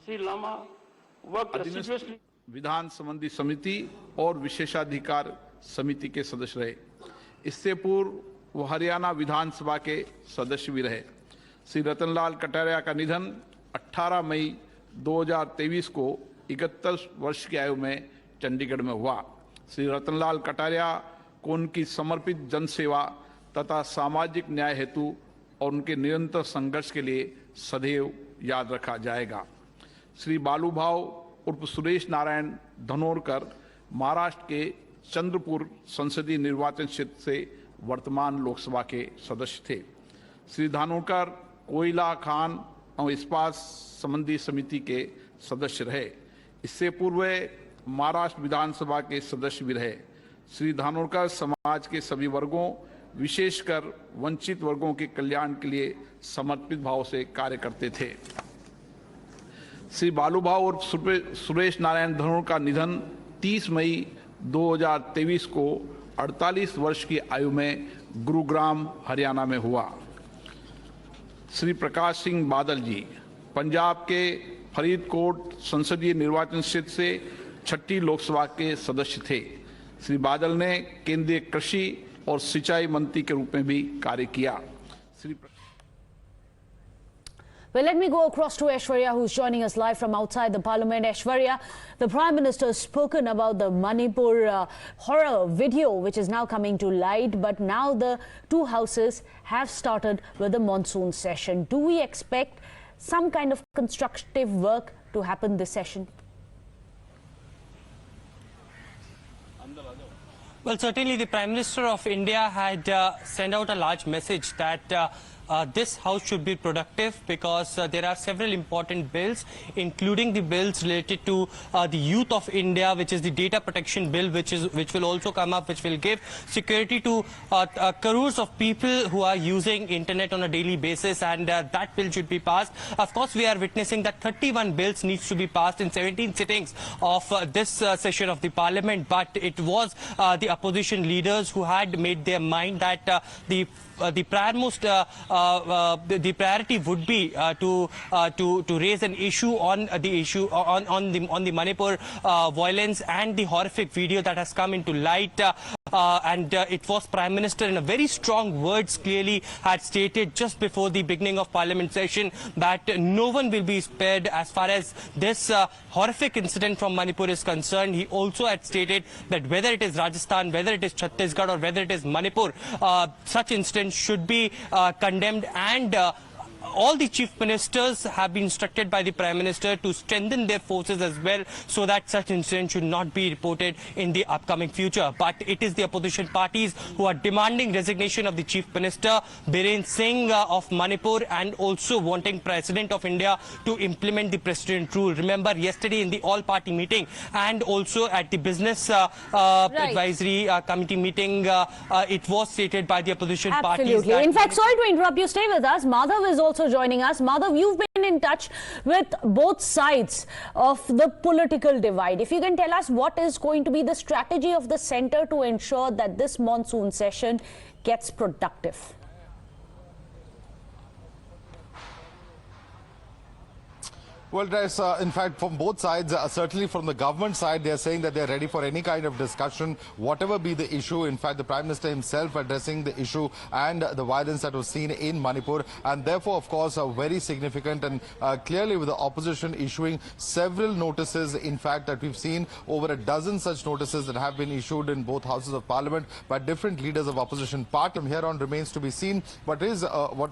Sri Lama worked assiduously. विधान संबंधी समिति और विशेषाधिकार समिति के सदस्य रहे। इससे पूर्व वो हरियाणा विधानसभा के सदस्य भी रहे। श्री रतनलाल कटारिया का निधन 18 मई 2023 को 71 वर्ष की आयु में चंडीगढ़ में हुआ। श्री रतनलाल कटारिया को उनकी समर्पित जनसेवा तथा सामाजिक न्याय हेतु और उनके निरंतर संघर्ष के लिए सदैव याद रखा जाएगा। श्री बालूभाव उर्फ सुरेश नारायण धनोरकर महाराष्ट्र के चंद्रपुर संसदीय निर्वाचन क्षेत्र से वर्तमान लोकसभा के सदस्य थे। श्री धानोरकर कोयला खान और इस्पात संबंधी समिति के सदस्य रहे। इससे पूर्व महाराष्ट्र विधानसभा के सदस्य भी रहे। श्री धानोरकर समाज के सभी वर्गों विशेषकर वंचित वर्गों के कल्याण के लिए समर्पित भाव से कार्य करते थे। श्री बालूभाव और सुरेश नारायण धनोर का निधन 30 मई 2023 को 48 वर्ष की आयु में गुरुग्राम हरियाणा में हुआ। श्री प्रकाश सिंह बादल जी पंजाब के फरीदकोट संसदीय निर्वाचन क्षेत्र से 6ठी लोकसभा के सदस्य थे। श्री बादल ने केंद्रीय कृषि और सिंचाई मंत्री के रूप में भी कार्य किया। Well, let me go across to Aishwarya, who's joining us live from outside the Parliament. Aishwarya, the Prime Minister has spoken about the Manipur horror video, which is now coming to light, but now the two houses have started with the monsoon session. Do we expect some kind of constructive work to happen this session? Well, certainly the Prime Minister of India had sent out a large message that this house should be productive because there are several important bills, including the bills related to the youth of India, which is the data protection bill, which will also come up, which will give security to crores of people who are using internet on a daily basis, and that bill should be passed. Of course, we are witnessing that 31 bills needs to be passed in 17 sittings of this session of the Parliament, but it was the opposition leaders who had made their mind that the priority would be to raise an issue on the Manipur violence and the horrific video that has come into light. And it was Prime Minister in a very strong words clearly had stated just before the beginning of Parliament session that no one will be spared as far as this horrific incident from Manipur is concerned. He also had stated that whether it is Rajasthan, whether it is Chhattisgarh or whether it is Manipur, such incidents should be condemned, and all the chief ministers have been instructed by the Prime Minister to strengthen their forces as well, so that such incidents should not be reported in the upcoming future. But it is the opposition parties who are demanding resignation of the Chief Minister, Biren Singh of Manipur, and also wanting President of India to implement the President rule. Remember, yesterday in the all-party meeting and also at the Business Advisory Committee meeting, it was stated by the opposition parties. In fact, sorry to interrupt you, stay with us. Madhav is also joining us. Madhav, you've been in touch with both sides of the political divide. If you can tell us what is going to be the strategy of the centre to ensure that this monsoon session gets productive. Well, there's, in fact, from both sides, certainly from the government side, they're saying that they're ready for any kind of discussion, whatever be the issue. In fact, the Prime Minister himself addressing the issue and the violence that was seen in Manipur. And therefore, of course, very significant, and clearly with the opposition issuing several notices, in fact, that we've seen over a dozen such notices that have been issued in both houses of Parliament by different leaders of opposition party. From here on remains to be seen. But is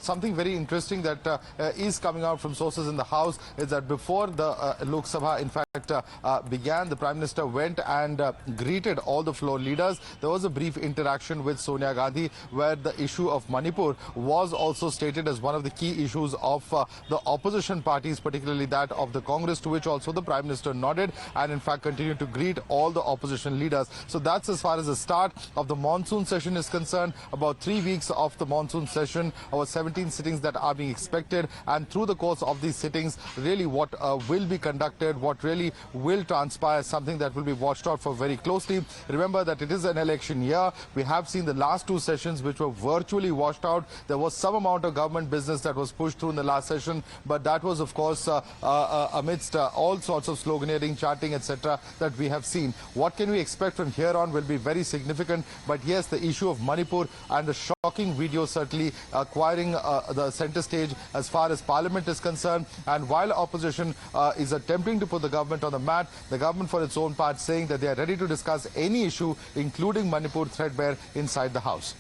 something very interesting that is coming out from sources in the House is that before the Lok Sabha, in fact, began, the Prime Minister went and greeted all the floor leaders. There was a brief interaction with Sonia Gandhi where the issue of Manipur was also stated as one of the key issues of the opposition parties, particularly that of the Congress, to which also the Prime Minister nodded and in fact continued to greet all the opposition leaders. So that's as far as the start of the monsoon session is concerned. About 3 weeks of the monsoon session, about 17 sittings that are being expected, and through the course of these sittings, really what will be conducted, what really will transpire, something that will be watched out for very closely. Remember that it is an election year. We have seen the last two sessions which were virtually washed out. There was some amount of government business that was pushed through in the last session, but that was, of course, amidst all sorts of sloganeering, chanting, etc. that we have seen. What can we expect from here on will be very significant. But yes, the issue of Manipur and the shocking video certainly acquiring the center stage as far as Parliament is concerned. And while opposition is attempting to put the government on the mat, the government for its own part saying that they are ready to discuss any issue, including Manipur threadbare, inside the House.